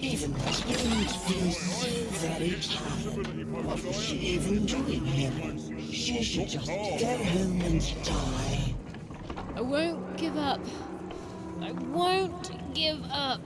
Even Clem feels so very tired. What was she even doing here? She should just go home and die. I won't give up. I won't give up.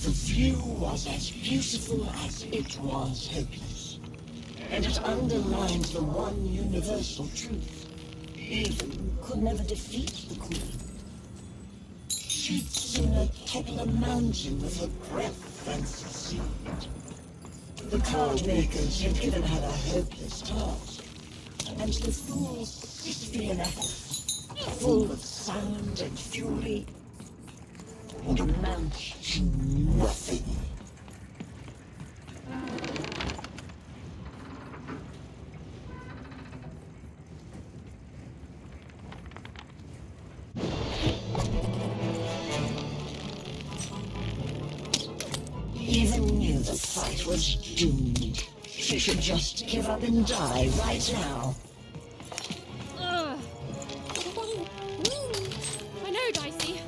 The view was as beautiful as it was hopeless, and it underlined the one universal truth. Even could never defeat the Queen. She'd sooner topple a mountain with her breath than succeed. The card makers had given her a hopeless task, and the fool's Sisyphean efforts, full of sound and fury, would amount to nothing. Even knew the fight was doomed. She should just give up and die right now. Ugh. I know, Dicey.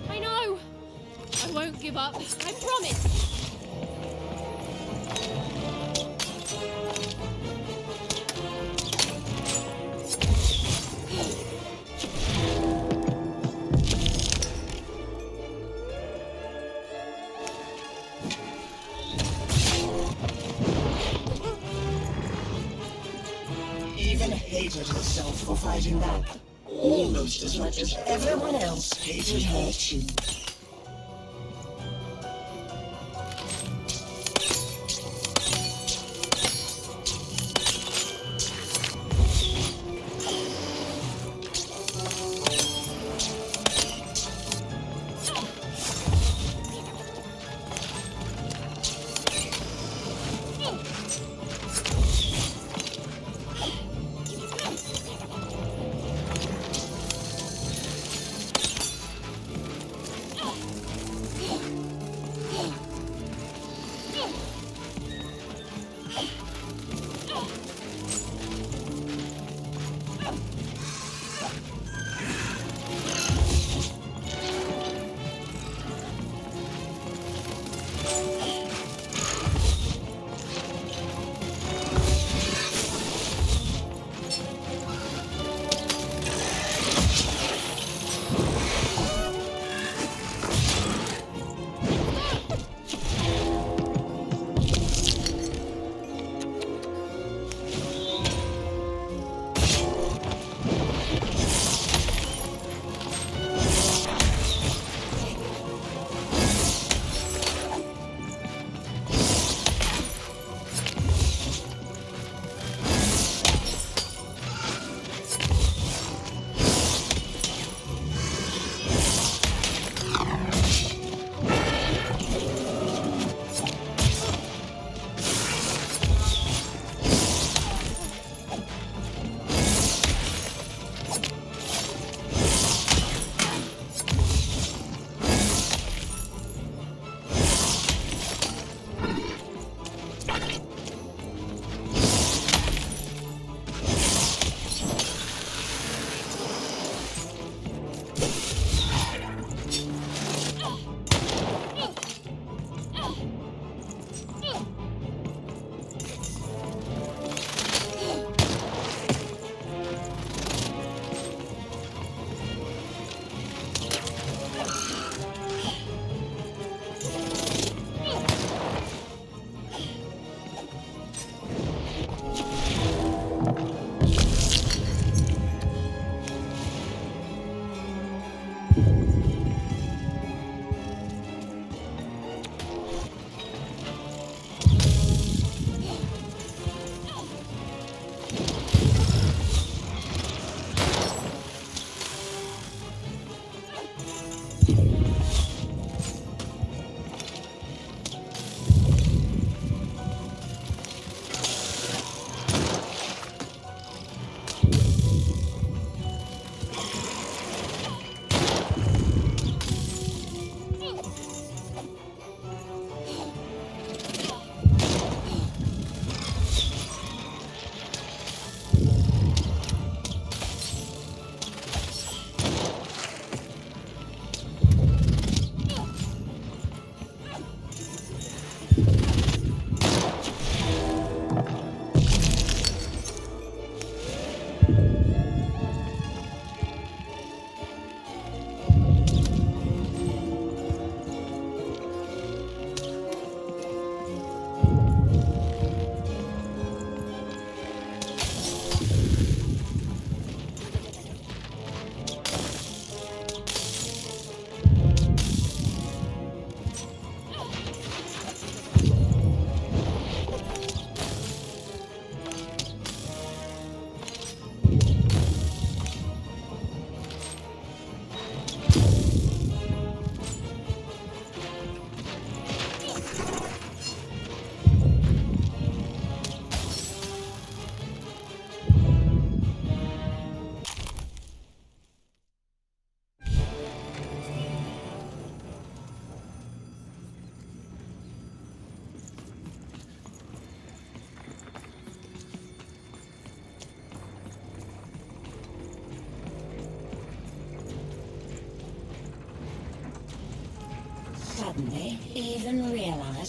I know. I won't give up. I promise. Even hated herself for fighting back, almost as much as everyone else hated her too.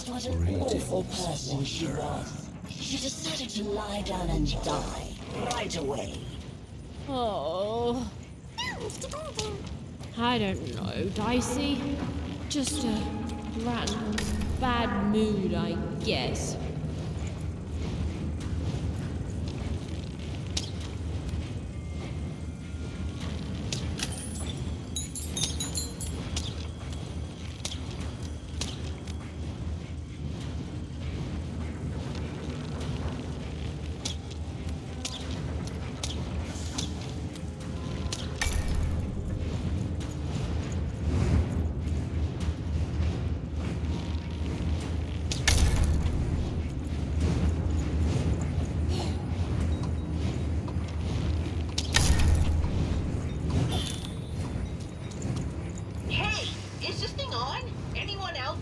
what an awful person she was. She decided to lie down and die right away. Oh. I don't know, Dicey. Just a random bad mood, I guess. Hey, is this thing on? Anyone out?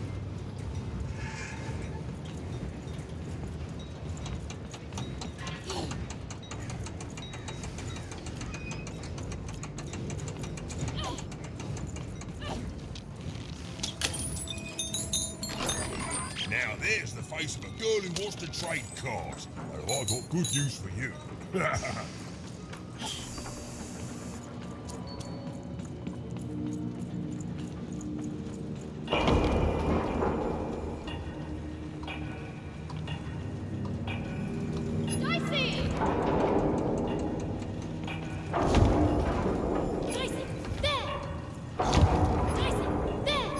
Now there's the face of a girl who wants to trade cars. And I got good news for you. Dicey! Dicey, there! Dicey, there!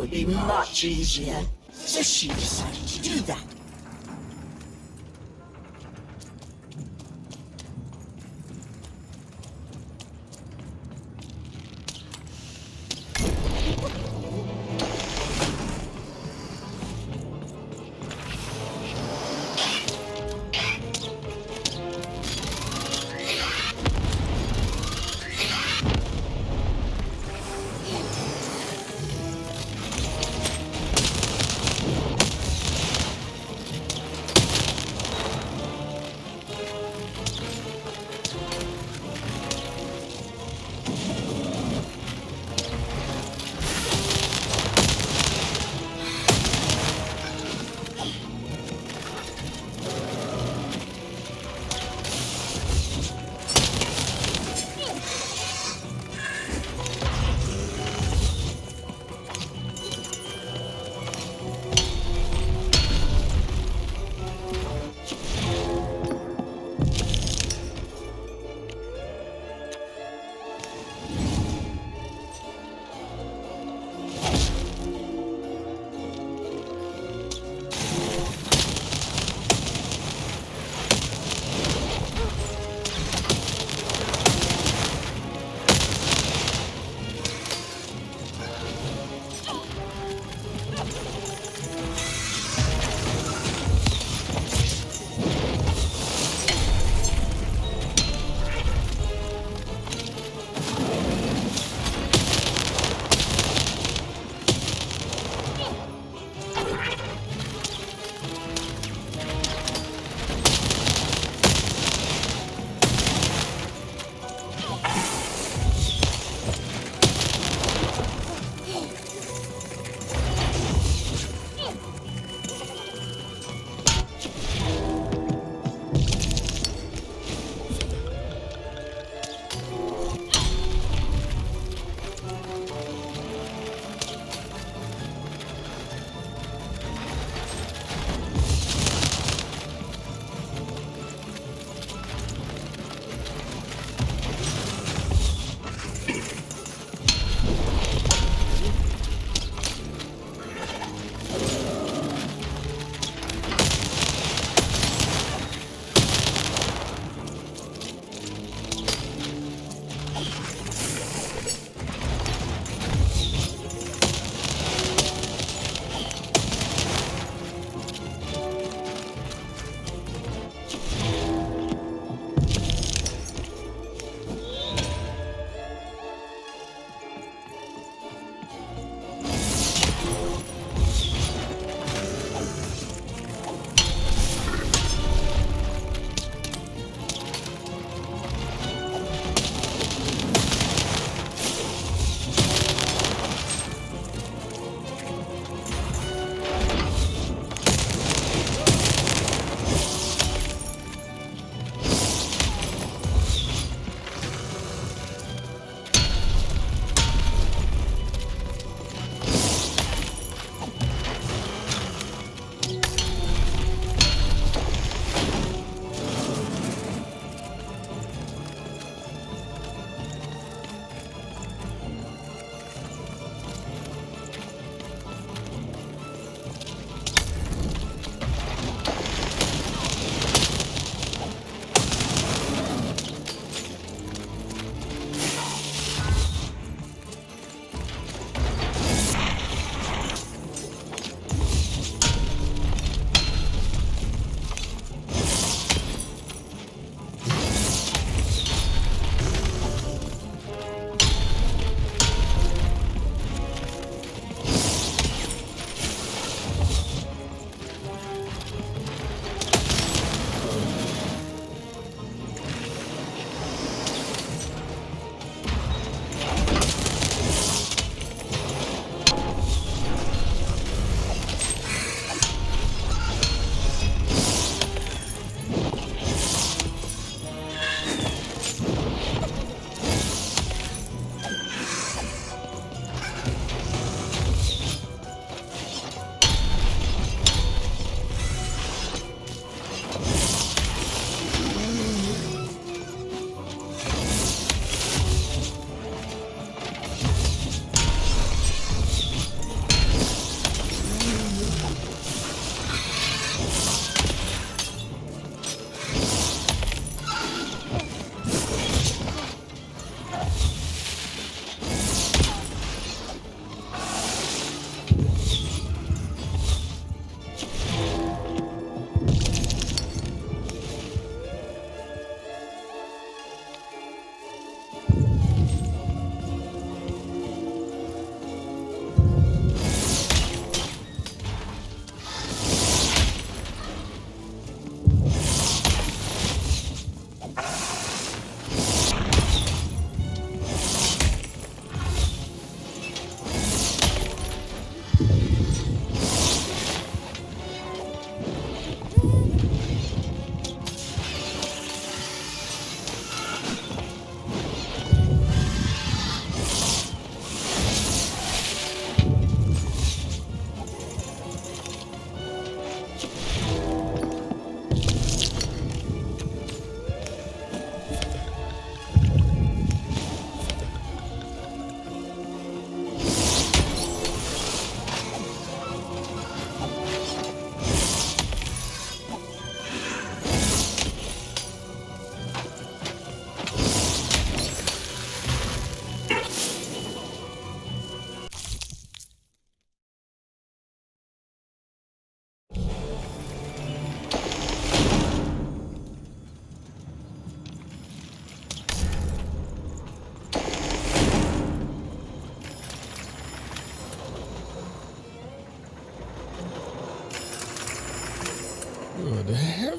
would be much easier. So she decided to do that.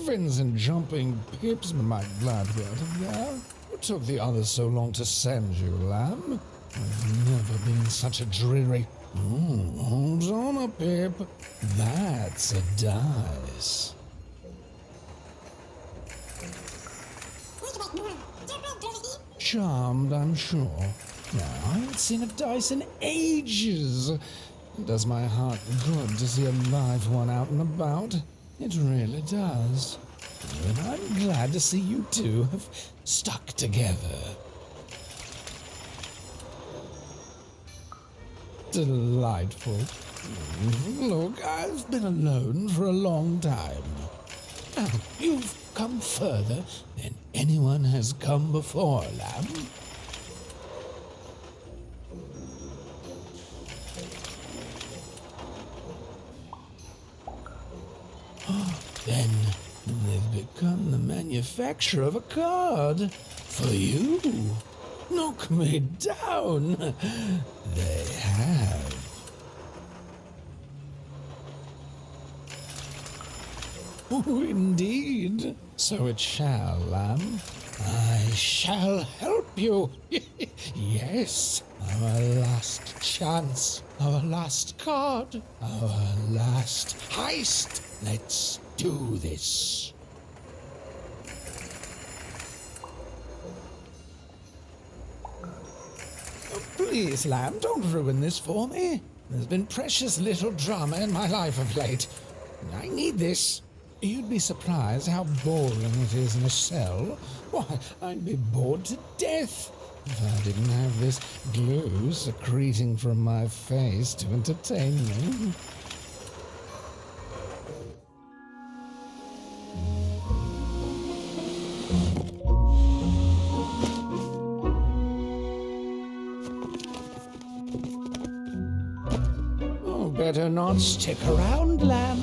griffins and jumping pips might glad be out of there. What took the others so long to send you, lamb? I've never been such a dreary... hold on a pip. That's a dice. Charmed, I'm sure. Now, I haven't seen a dice in ages. It does my heart good to see a live one out and about. It really does. And I'm glad to see you two have stuck together. Delightful. Look, I've been alone for a long time. Now, you've come further than anyone has come before, lamb. Then they've become the manufacturer of a card for you. Knock me down. They have. Oh, indeed. So it shall, lamb. I shall help you. Yes, our last chance, our last card, our last heist. Let's do this. Oh, please, lamb, don't ruin this for me. There's been precious little drama in my life of late. I need this. You'd be surprised how boring it is in a cell. Why, I'd be bored to death if I didn't have this glue secreting from my face to entertain me. Oh, better not stick around, lamb.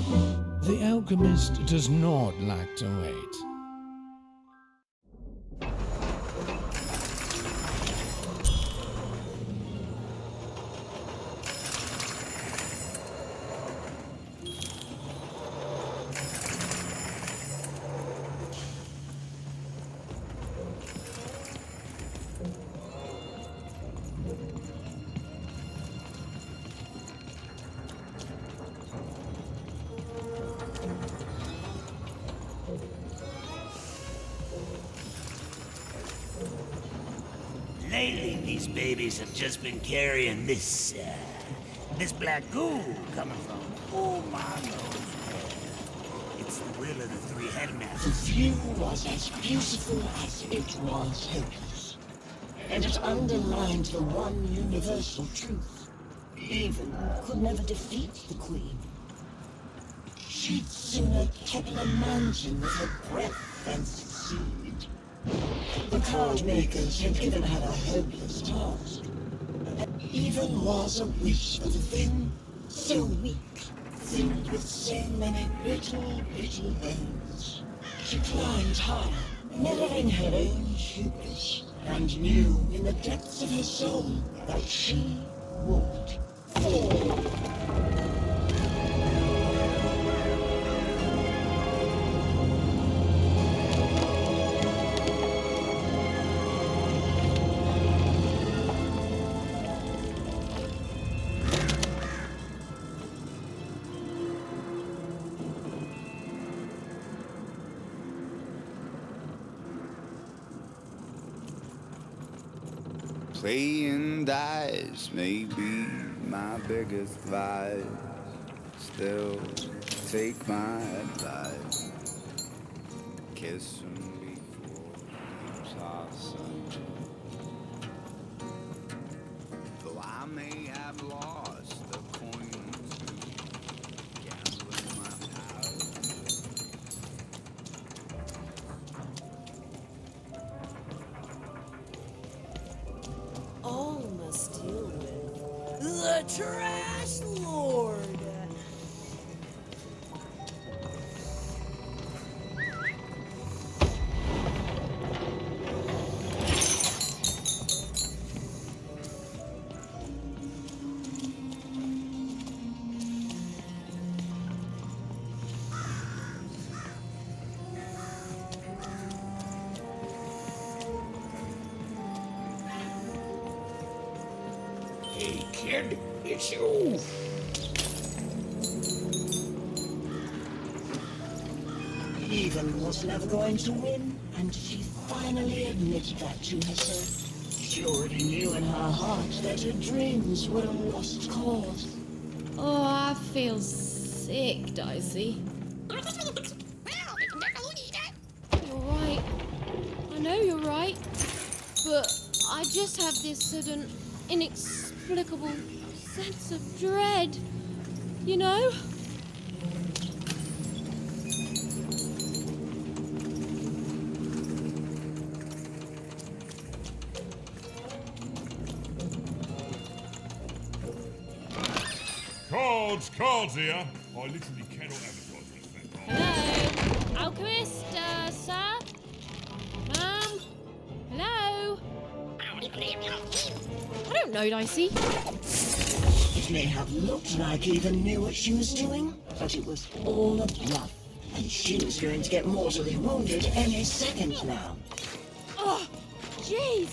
The alchemist does not like to wait. Lately, these babies have just been carrying this black goo coming from who knows where. It's the will of the three The headmasters. view was as beautiful as it was helpless, and it underlined the one universal truth. Even could never defeat the Queen. She'd sooner topple a mountain with her breath than succeed. The card makers had given her a hopeless task. Even was a wish of a thing so weak, filled with so many little bones. She climbed higher, mirroring her own hubris, and knew in the depths of her soul that she would fall. Playing dice may be my biggest vice. Still, take my advice. Kiss 'em before you toss 'em. Though I may have lost a coin or two, gambling my power. All must deal with the Trash Lord. Hey, kid, it's you. Even was never going to win, and she finally admitted that to herself. She already knew in her heart that her dreams were a lost cause. Oh, I feel sick, Dicey. You're right. I know you're right. But I just have this sudden, inexplicable sense of dread. You know? Cards here. I literally cannot advertise these things. Hello? Alchemist, sir? Ma'am? Hello? I don't know, Dicey. It may have looked like Eva knew what she was doing, but it was all a bluff. And she was going to get mortally wounded any second now. Oh, jeez.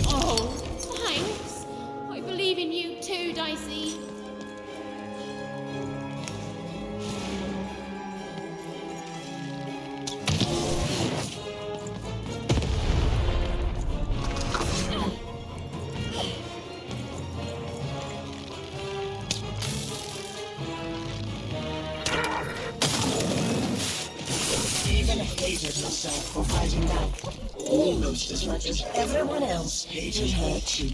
Oh, thanks. I believe in you too, Dicey. Even hated herself for fighting back, almost as much as everyone else hated her too.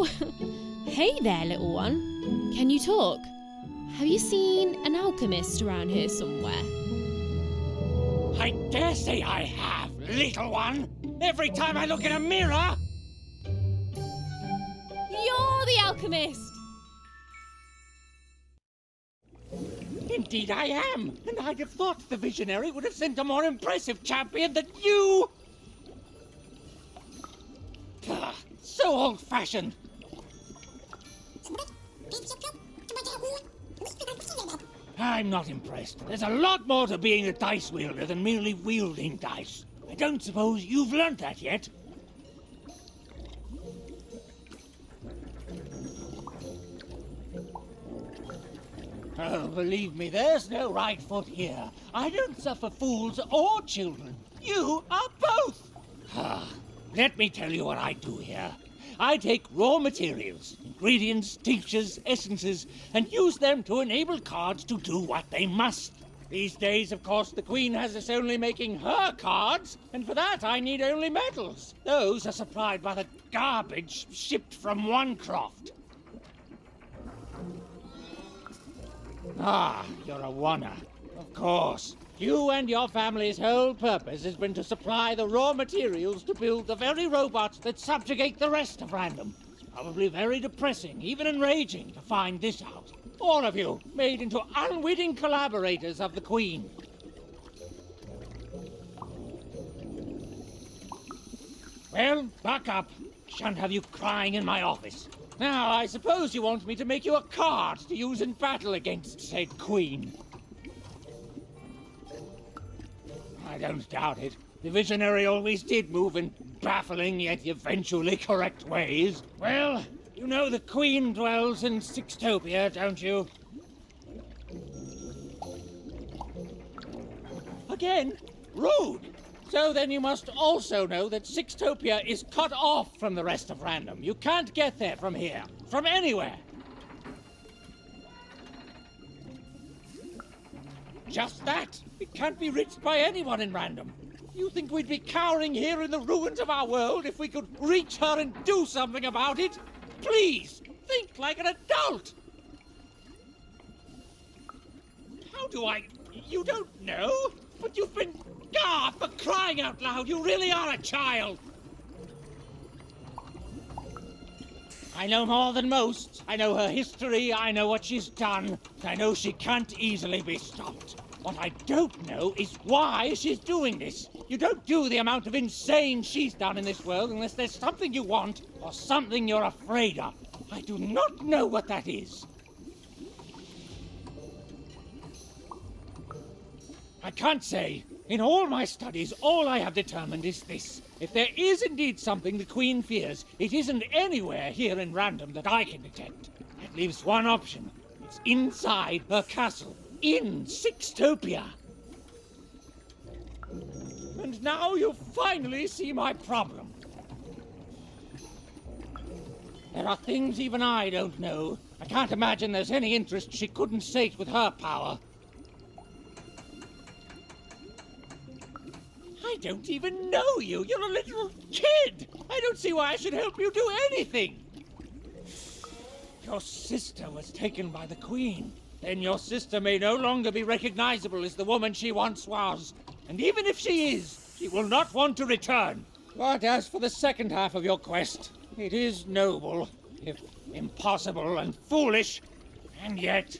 Oh, hey there, little one. Can you talk? Have you seen an alchemist around here somewhere? I dare say I have, little one. Every time I look in a mirror... You're the alchemist! Indeed I am, and I'd have thought the Visionary would have sent a more impressive champion than you! Ugh, so old-fashioned. I'm not impressed. There's a lot more to being a dice wielder than merely wielding dice. I don't suppose you've learnt that yet. Oh, believe me, there's no right foot here. I don't suffer fools or children. You are both. Let me tell you what I do here. I take raw materials, ingredients, tinctures, essences, and use them to enable cards to do what they must. These days, of course, the Queen has us only making her cards, and for that I need only metals. Those are supplied by the garbage shipped from Onecroft. Ah, you're a Wanner. Of course. You and your family's whole purpose has been to supply the raw materials to build the very robots that subjugate the rest of Random. It's probably very depressing, even enraging, to find this out. All of you, made into unwitting collaborators of the Queen. Well, buck up. Shan't have you crying in my office. Now, I suppose you want me to make you a card to use in battle against said Queen. I don't doubt it. The Visionary always did move in baffling yet eventually correct ways. Well, you know the Queen dwells in Sixtopia, don't you? Again? Rude! So then you must also know that Sixtopia is cut off from the rest of Random. You can't get there from here. From anywhere. Just that. It can't be reached by anyone in Random. You think we'd be cowering here in the ruins of our world if we could reach her and do something about it? Please, think like an adult! How do I... You don't know? But you've been... Ah, for crying out loud, you really are a child! I know more than most. I know her history, I know what she's done. I know she can't easily be stopped. What I don't know is why she's doing this. You don't do the amount of insane she's done in this world unless there's something you want or something you're afraid of. I do not know what that is. I can't say. In all my studies, all I have determined is this. If there is indeed something the Queen fears, it isn't anywhere here in Random that I can detect. That leaves one option. It's inside her castle. In Sixtopia. And now you finally see my problem. There are things even I don't know. I can't imagine there's any interest she couldn't sate with her power. I don't even know you. You're a little kid. I don't see why I should help you do anything. Your sister was taken by the Queen. Then your sister may no longer be recognizable as the woman she once was. And even if she is, she will not want to return. But as for the second half of your quest, it is noble, if impossible and foolish. And yet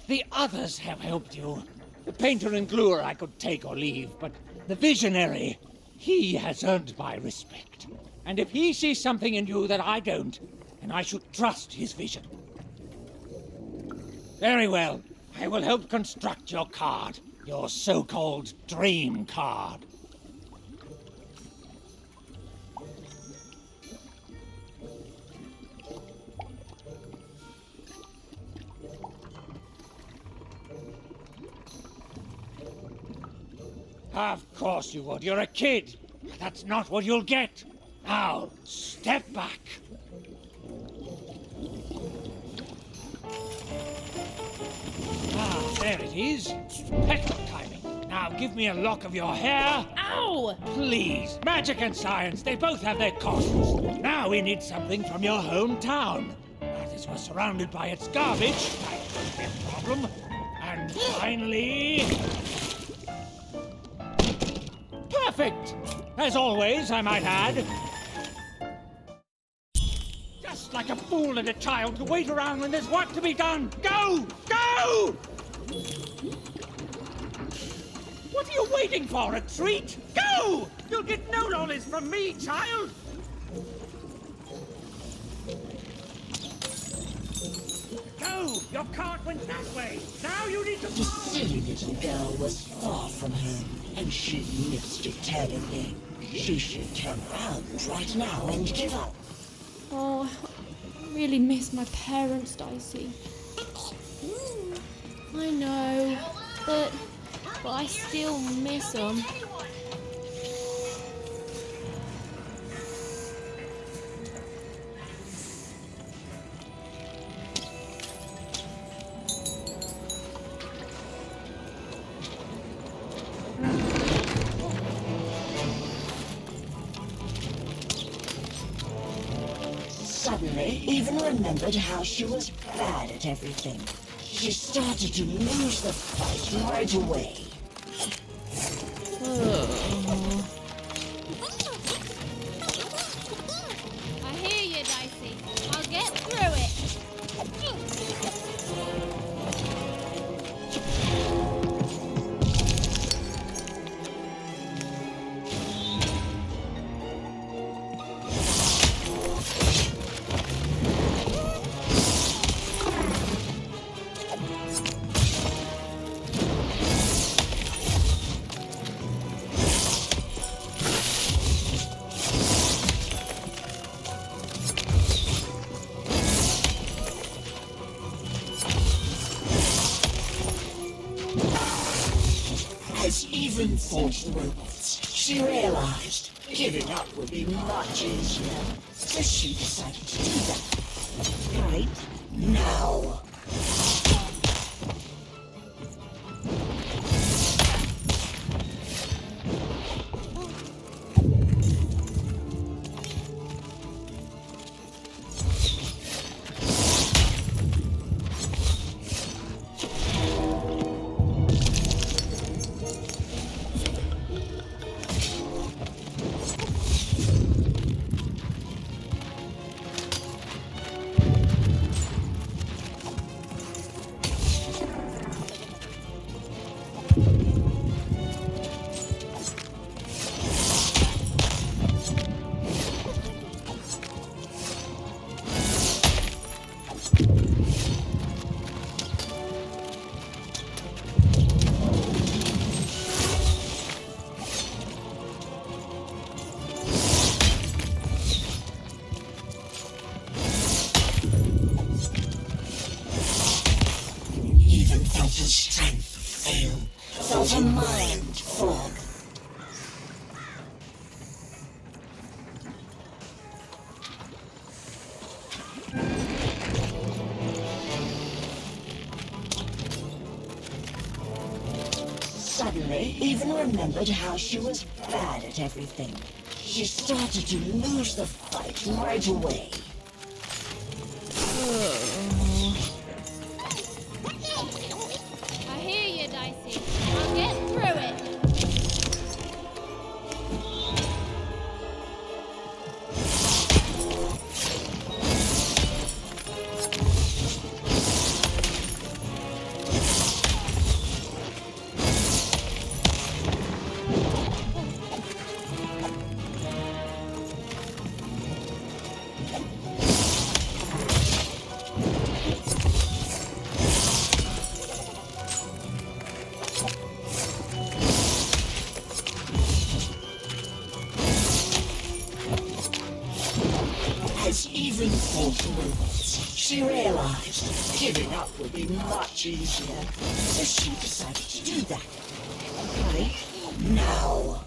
the others have helped you. The painter and gluer I could take or leave, but the Visionary, he has earned my respect. And if he sees something in you that I don't, then I should trust his vision. Very well. I will help construct your card. Your so-called dream card. Of course you would. You're a kid. That's not what you'll get. Now, step back. Ah, there it is. Perfect timing. Now give me a lock of your hair. Ow! Please. Magic and science, they both have their costs. Now we need something from your hometown. That is, we're surrounded by its garbage. That could be a problem. And finally... perfect! As always, I might add. Just like a fool and a child to wait around when there's work to be done. Go! Go! What are you waiting for? A treat? Go! You'll get no lollies from me, child! Go! Your cart went that way! Now you need to... The silly little girl was far from home, and she missed it terribly. She should turn around right now and give up. Oh, I really miss my parents, Dicey. I know, but I still miss them. Suddenly, even remembered how she was bad at everything. She started to lose the fight right away. I hear you, Dicey. I'll get through it. As Even fought the robots, she realized giving up would be much easier. So she decided to do that. Right now. Felt her strength fail, felt her mind fog. Suddenly, Even remembered how she was bad at everything. She started to lose the fight right away. I hear you, Dicey. I'll get through it. As Even fought the robots, she realized giving up would be much easier. So she decided to do that. Right now.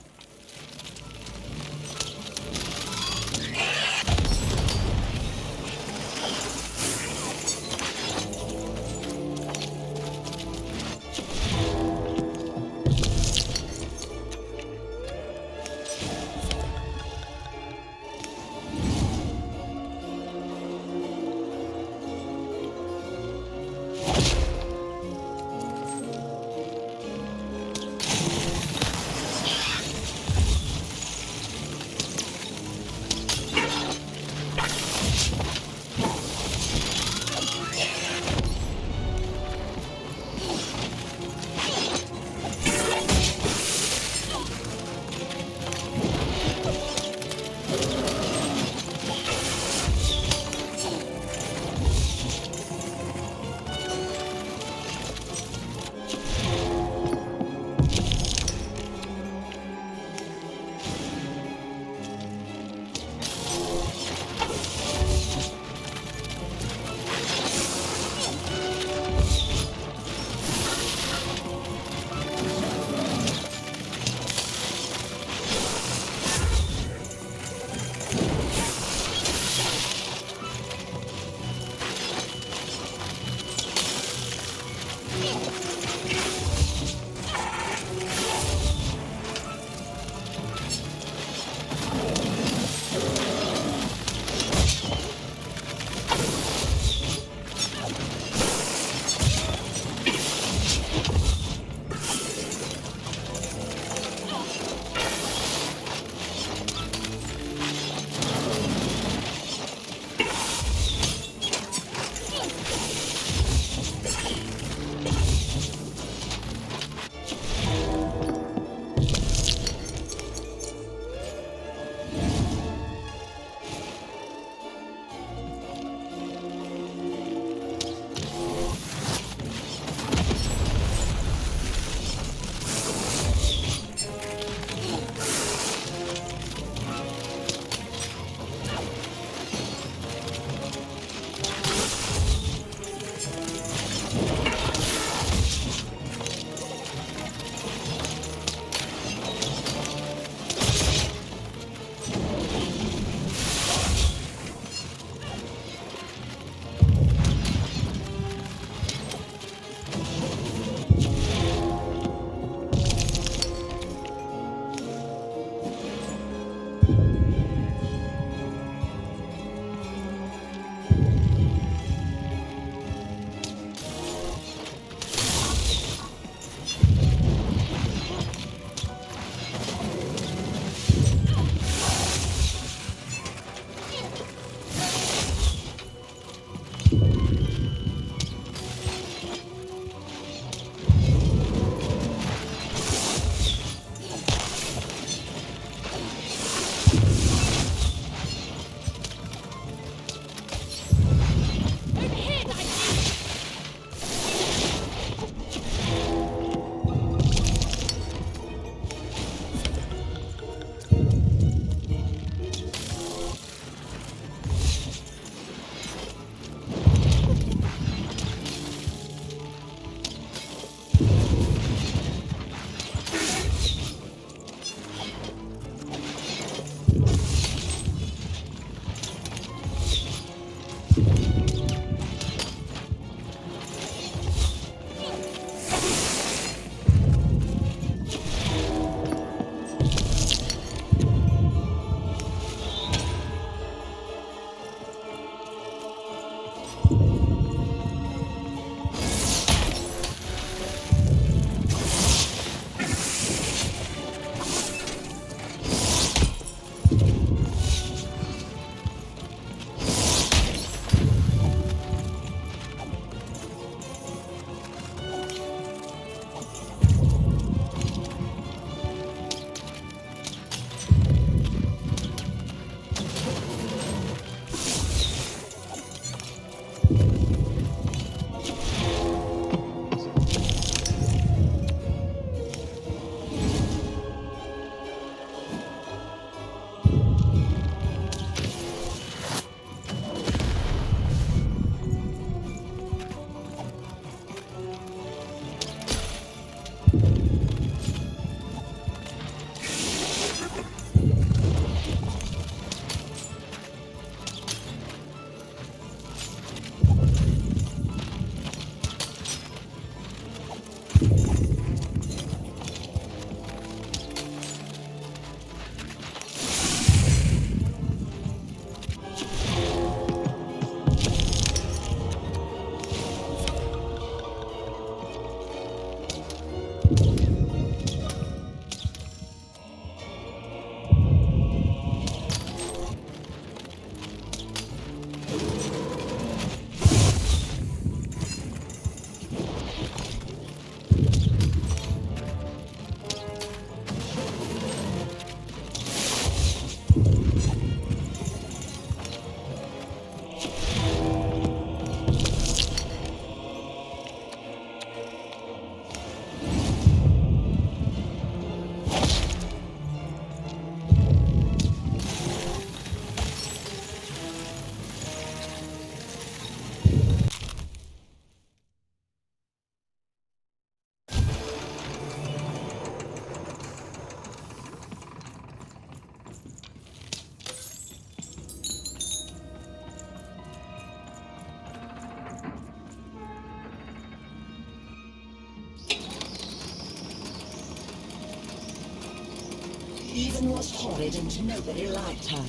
Even was horrid and nobody liked her.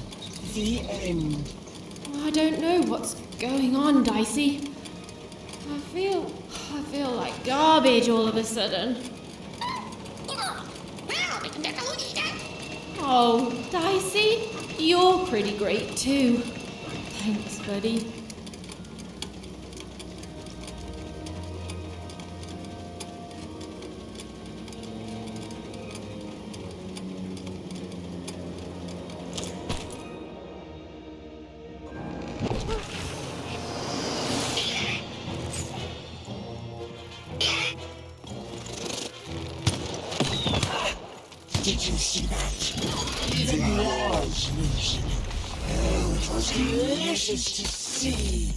The end. I don't know what's going on, Dicey. I feel like garbage all of a sudden. Oh, Dicey, you're pretty great too. Thanks, buddy. Did you see that? Even large music. Oh, it was delicious to see.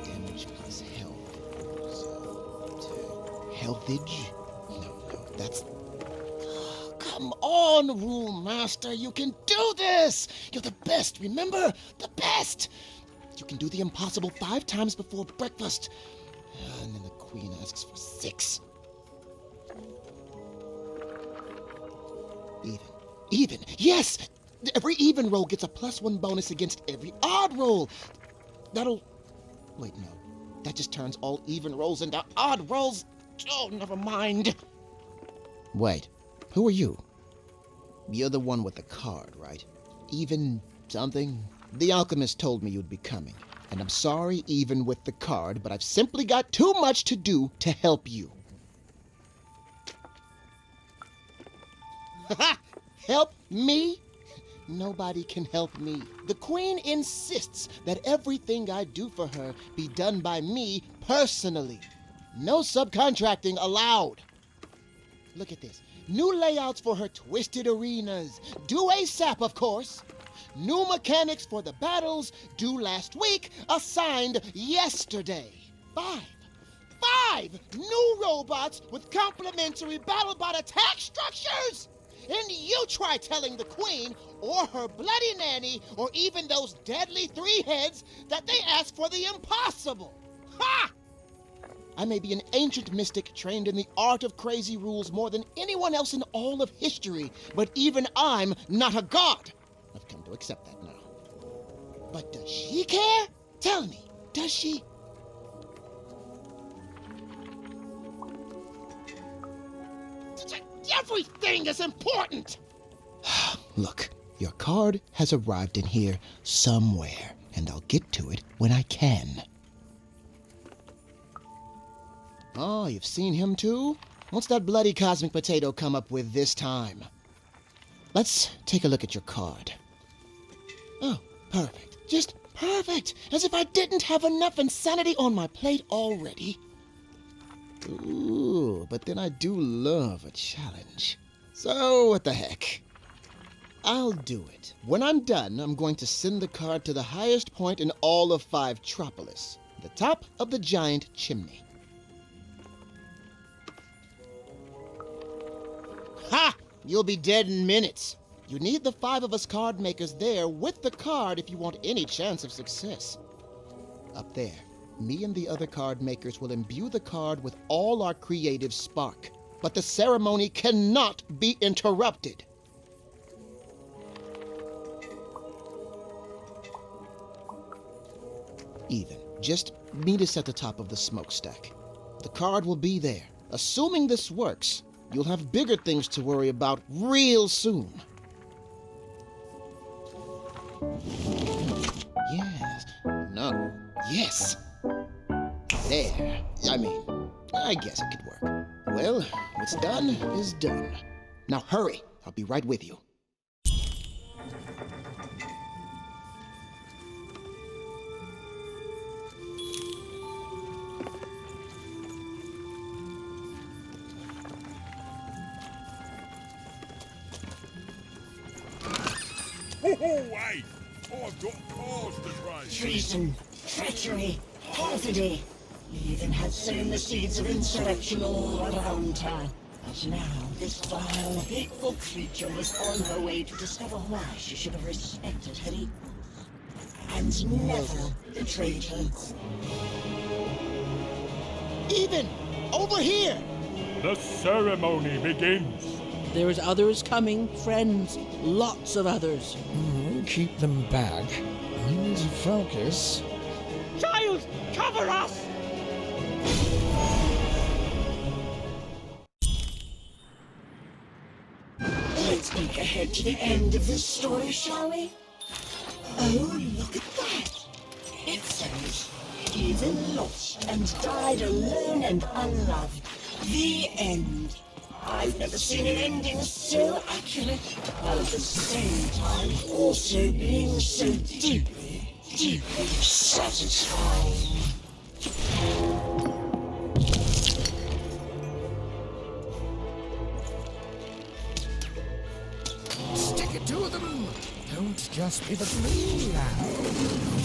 Damage plus health. Healthage? No, that's... Come on, Rule Master, you can do this! You're the best, remember? The best! You can do the impossible 5 times before breakfast. And then the Queen asks for 6. Even. Yes! Every even roll gets a +1 bonus against every odd roll. That'll... Wait, no. That just turns all even rolls into odd rolls. Oh, never mind. Wait, who are you? You're the one with the card, right? Even something? The alchemist told me you'd be coming. And I'm sorry even with the card, but I've simply got too much to do to help you. Ha! Help me? Nobody can help me. The Queen insists that everything I do for her be done by me personally. No subcontracting allowed. Look at this. New layouts for her twisted arenas. Due ASAP, of course. New mechanics for the battles, due last week, assigned yesterday. 5 new robots with complementary BattleBot attack structures? And you try telling the Queen, or her bloody nanny, or even those deadly 3 heads that they ask for the impossible. Ha! I may be an ancient mystic trained in the art of crazy rules more than anyone else in all of history, but even I'm not a god. I've come to accept that now. But does she care? Tell me, does she? Everything is important! Look, your card has arrived in here somewhere, and I'll get to it when I can. Oh, you've seen him too? What's that bloody cosmic potato come up with this time? Let's take a look at your card. Oh, perfect. Just perfect! As if I didn't have enough insanity on my plate already. Ooh, but then I do love a challenge. So, what the heck? I'll do it. When I'm done, I'm going to send the card to the highest point in all of 5-tropolis, the top of the giant chimney. Ha! You'll be dead in minutes. You need the 5 of us card makers there with the card if you want any chance of success. Up there, me and the other card makers will imbue the card with all our creative spark. But the ceremony cannot be interrupted. Even. Just meet us at the top of the smokestack. The card will be there. Assuming this works, you'll have bigger things to worry about real soon. Yes. No. Yes. There. I guess it could work. Well, what's done is done. Now hurry. I'll be right with you. Hey! I've got cars to train. Treason, treachery, perfidy. He even had sown the seeds of insurrection all around her. But now this vile, hateful creature was on her way to discover why she should have respected her equals. And never betrayed her. Even over here! The ceremony begins. There's others coming, friends. Lots of others. Keep them back. I need to focus. Child, cover us! Let's peek ahead to the end of this story, shall we? Oh, look at that! It says, even lost and died alone and unloved. The end. I've never seen an ending so accurate, while at the same time also being so deeply, deeply satisfying. Stick it to them! Don't just be the blue lamb.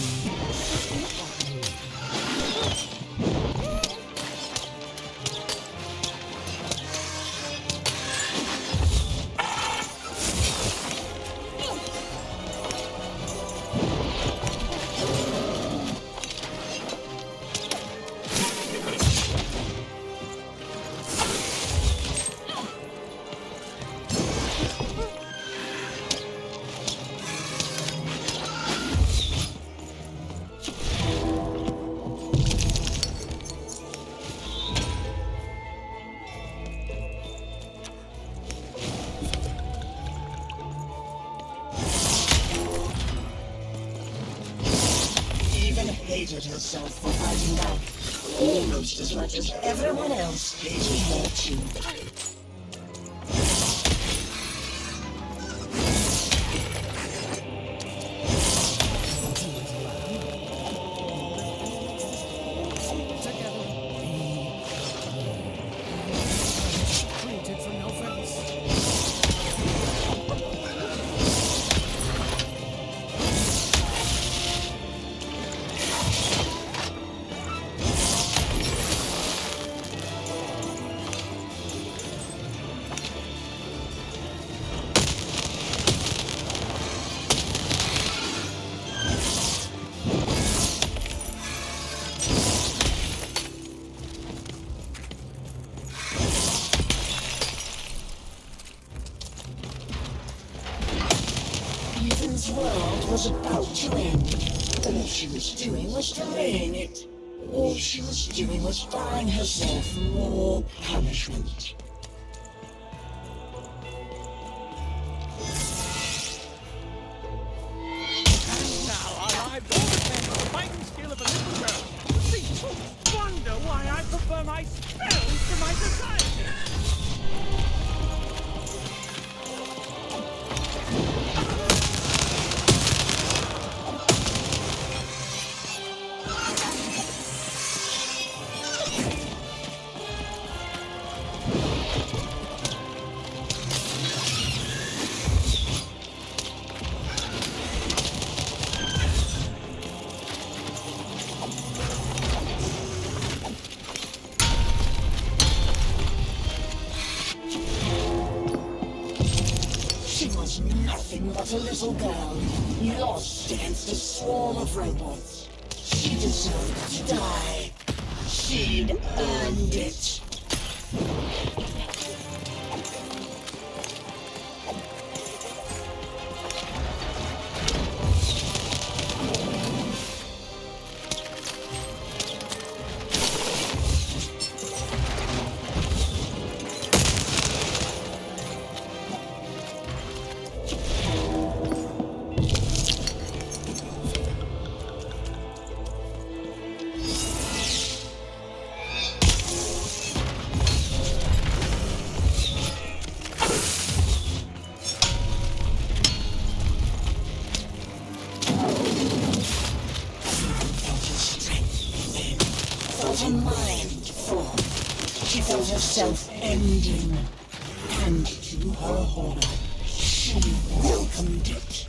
Hated herself for fighting back, almost as much as everyone else hated her too. Ethan's world was about to end. All she was doing was delaying it. All she was doing was buying herself more punishment. And now I've overcome the fighting skill of a little girl. These folks wonder why I prefer my spells to my society. She was nothing but a little girl, lost against a swarm of robots. She deserved to die. She'd earned it. self-ending. And to her horror, she welcomed it.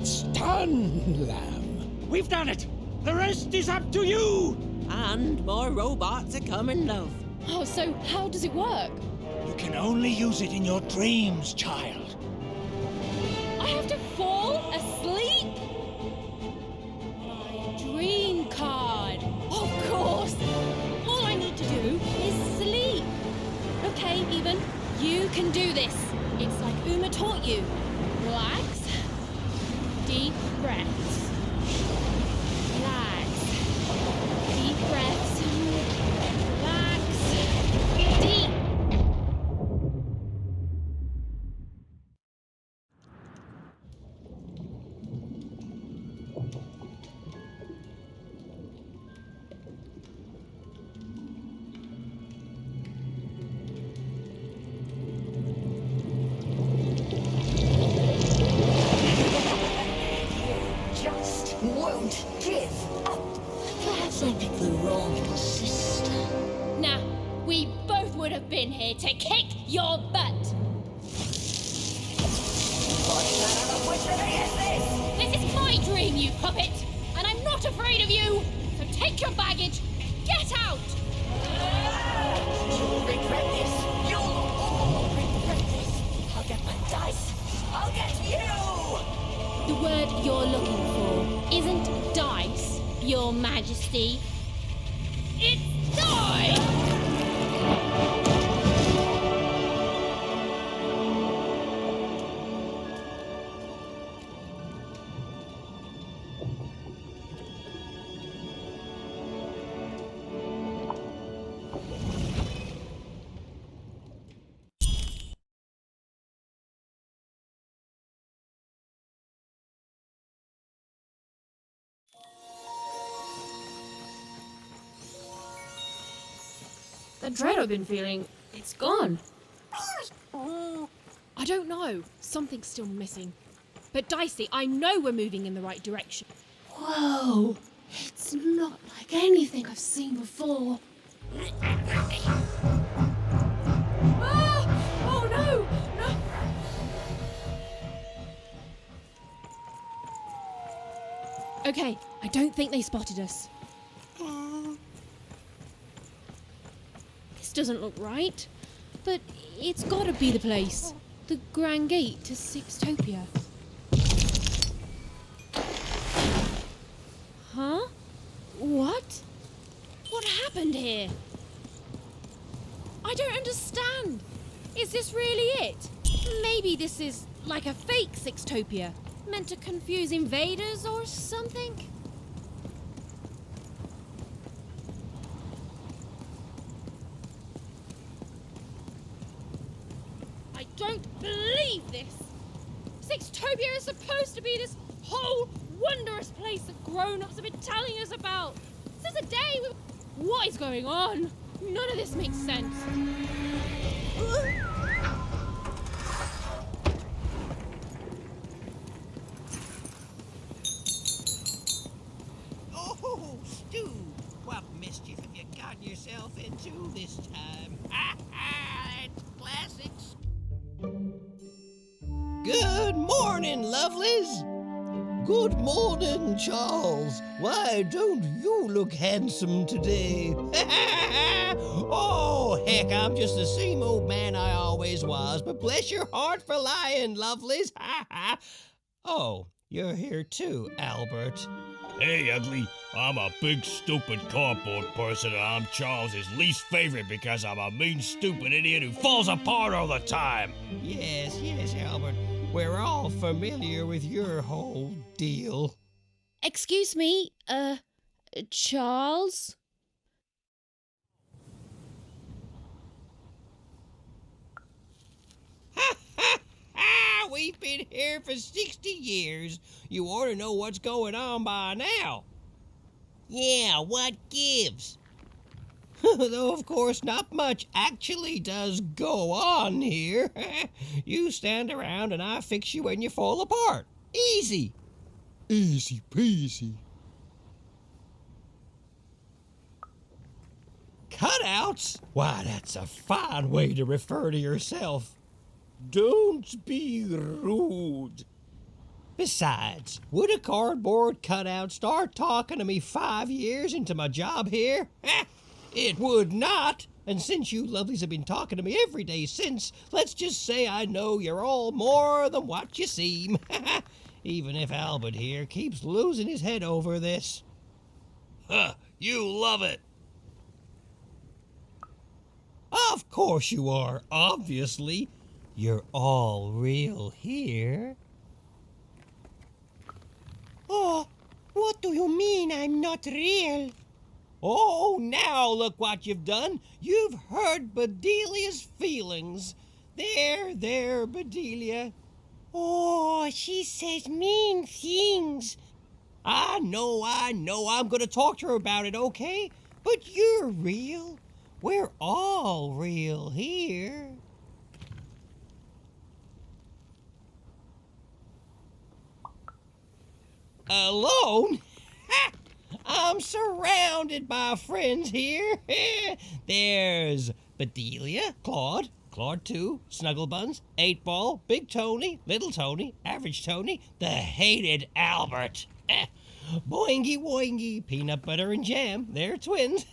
It's done, Lamb. We've done it! The rest is up to you! And more robots are coming, love. Oh, so how does it work? You can only use it in your dreams, child. I have to fall asleep? My dream card. Of course. All I need to do is sleep. Okay, Even, you can do this. It's like Uma taught you. Relax. Deep breaths. Relax. Deep breaths. Relax. Deep. Just won't give up. Perhaps I picked the wrong sister. Nah, we both would have been here to kick your butt. What kind of wizardry is this? This is my dream, you puppet, and I'm not afraid of you. So take your baggage, get out. You'll regret this. You'll all regret this. I'll get my dice. I'll get you. The word you're looking for isn't dice, Your Majesty. It's die! The dread I've been feeling, it's gone. I don't know. Something's still missing. But Dicey, I know we're moving in the right direction. Whoa! It's not like anything I've seen before. Ah! Oh no! No! Okay, I don't think they spotted us. This doesn't look right, but it's gotta be the place. The Grand Gate to Sixtopia. Huh? What? What happened here? I don't understand. Is this really it? Maybe this is like a fake Sixtopia, meant to confuse invaders or something? I don't believe this! Sixtopia is supposed to be this whole wondrous place that grown-ups have been telling us about. Since the day we... What is going on? None of this makes sense. Oh, Stu! What mischief have you gotten yourself into this time? Ha ha! It's classics. Good morning, lovelies! Good morning, Charles. Why don't you look handsome today? Oh, heck, I'm just the same old man I always was, but bless your heart for lying, lovelies. Oh, you're here too, Albert. Hey, ugly. I'm a big, stupid cardboard person, and I'm Charles's least favorite because I'm a mean, stupid idiot who falls apart all the time. Yes, Albert. We're all familiar with your whole deal. Excuse me, Charles? We've been here for 60 years. You ought to know what's going on by now. Yeah, what gives? Though, of course, not much actually does go on here. You stand around and I fix you when you fall apart. Easy. Easy peasy. Cutouts? Why, that's a fine way to refer to yourself. Don't be rude. Besides, would a cardboard cutout start talking to me 5 years into my job here? It would not. And since you lovelies have been talking to me every day since, let's just say I know you're all more than what you seem. Even if Albert here keeps losing his head over this. Huh, you love it. Of course you are, obviously. You're all real here. Oh, what do you mean I'm not real? Oh, now look what you've done. You've hurt Bedelia's feelings. There, Bedelia. Oh, she says mean things. I know. I'm gonna talk to her about it, okay? But you're real. We're all real here. Alone? Ha! I'm surrounded by friends here. There's Bedelia, Claude 2, Snugglebuns, 8-Ball, Big Tony, Little Tony, Average Tony, the hated Albert. Boingy Woingy, Peanut Butter and Jam, they're twins.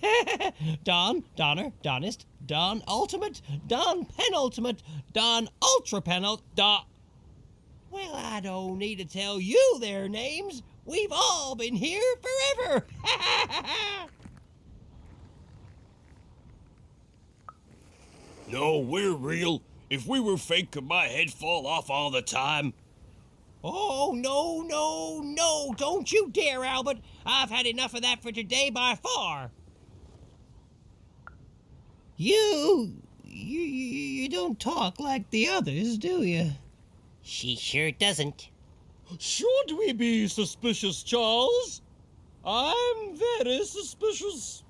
Don, Donner, Donist, Don Ultimate, Don Penultimate, Don Ultra Penult, Don... Well, I don't need to tell you their names. We've all been here forever. No, we're real. If we were fake, could my head fall off all the time? Oh, no, don't you dare, Albert. I've had enough of that for today by far. You don't talk like the others, do you? She sure doesn't. Should we be suspicious, Charles? I'm very suspicious.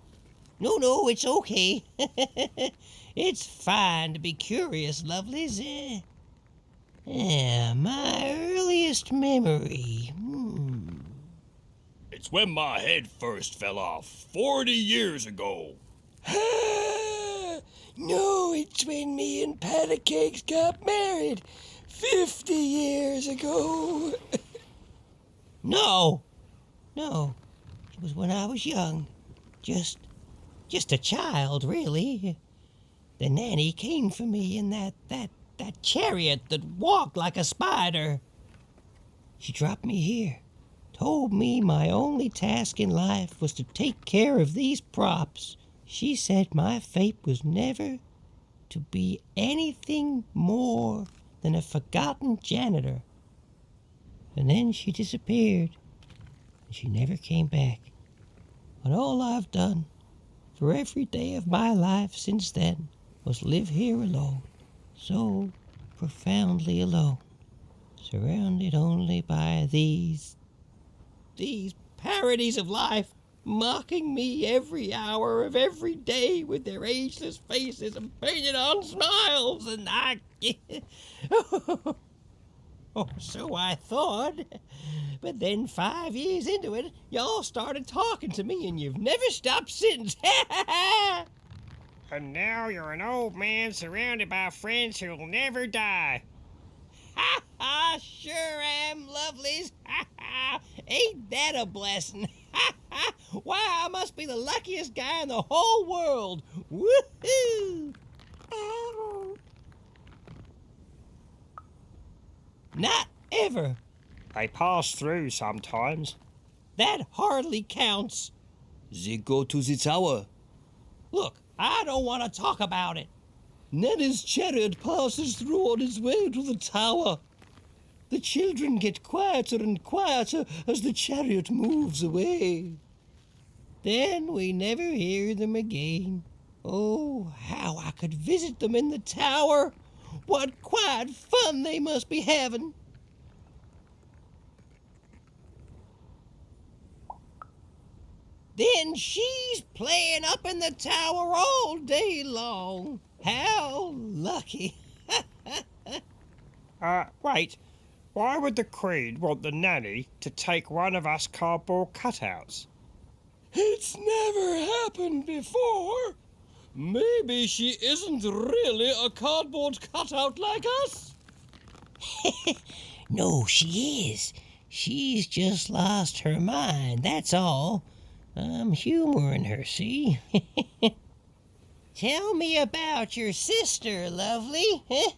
No, it's okay. It's fine to be curious, lovelies. My earliest memory. It's when my head first fell off 40 years ago. No, it's when me and Patty Cakes got married 50 years ago. No. It was when I was young. Just a child, really. The nanny came for me in that chariot that walked like a spider. She dropped me here, told me my only task in life was to take care of these props. She said my fate was never to be anything more than a forgotten janitor. And then she disappeared, and she never came back. And all I've done for every day of my life since then was live here alone, so profoundly alone, surrounded only by these parodies of life, mocking me every hour of every day with their ageless faces and painted on smiles, and I... Oh, so I thought. But then 5 years into it, y'all started talking to me, and you've never stopped since. And now you're an old man surrounded by friends who'll never die. I sure am, lovelies. Ain't that a blessing? Why, I must be the luckiest guy in the whole world. Woohoo! Not ever. They pass through sometimes. That hardly counts. They go to the tower. Look, I don't want to talk about it. Nanny's chariot passes through on its way to the tower. The children get quieter and quieter as the chariot moves away. Then we never hear them again. Oh, how I could visit them in the tower. What quiet fun they must be having. Then she's playing up in the tower all day long. How lucky. Wait. Why would the Queen want the nanny to take one of us cardboard cutouts? It's never happened before. Maybe she isn't really a cardboard cutout like us. No, she is. She's just lost her mind, that's all. I'm humoring her, see? Tell me about your sister, lovely. Huh?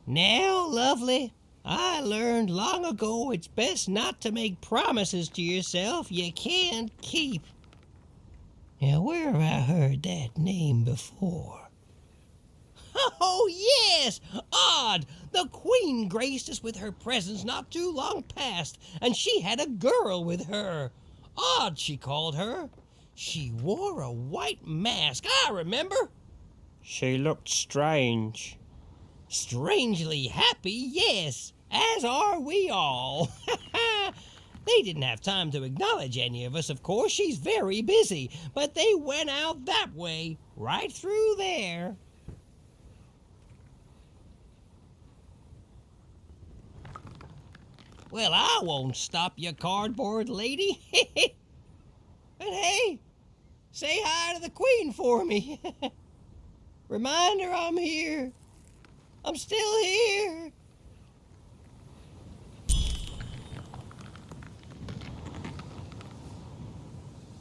Now, lovely, I learned long ago it's best not to make promises to yourself you can't keep. Now, where have I heard that name before? Oh, yes! Odd! The Queen graced us with her presence not too long past, and she had a girl with her. Odd, she called her. She wore a white mask, I remember. She looked strange. Strangely happy, yes, as are we all. They didn't have time to acknowledge any of us, of course. She's very busy, but they went out that way, right through there. Well, I won't stop you, cardboard lady. But hey, say hi to the Queen for me. Remind her I'm here. I'm still here.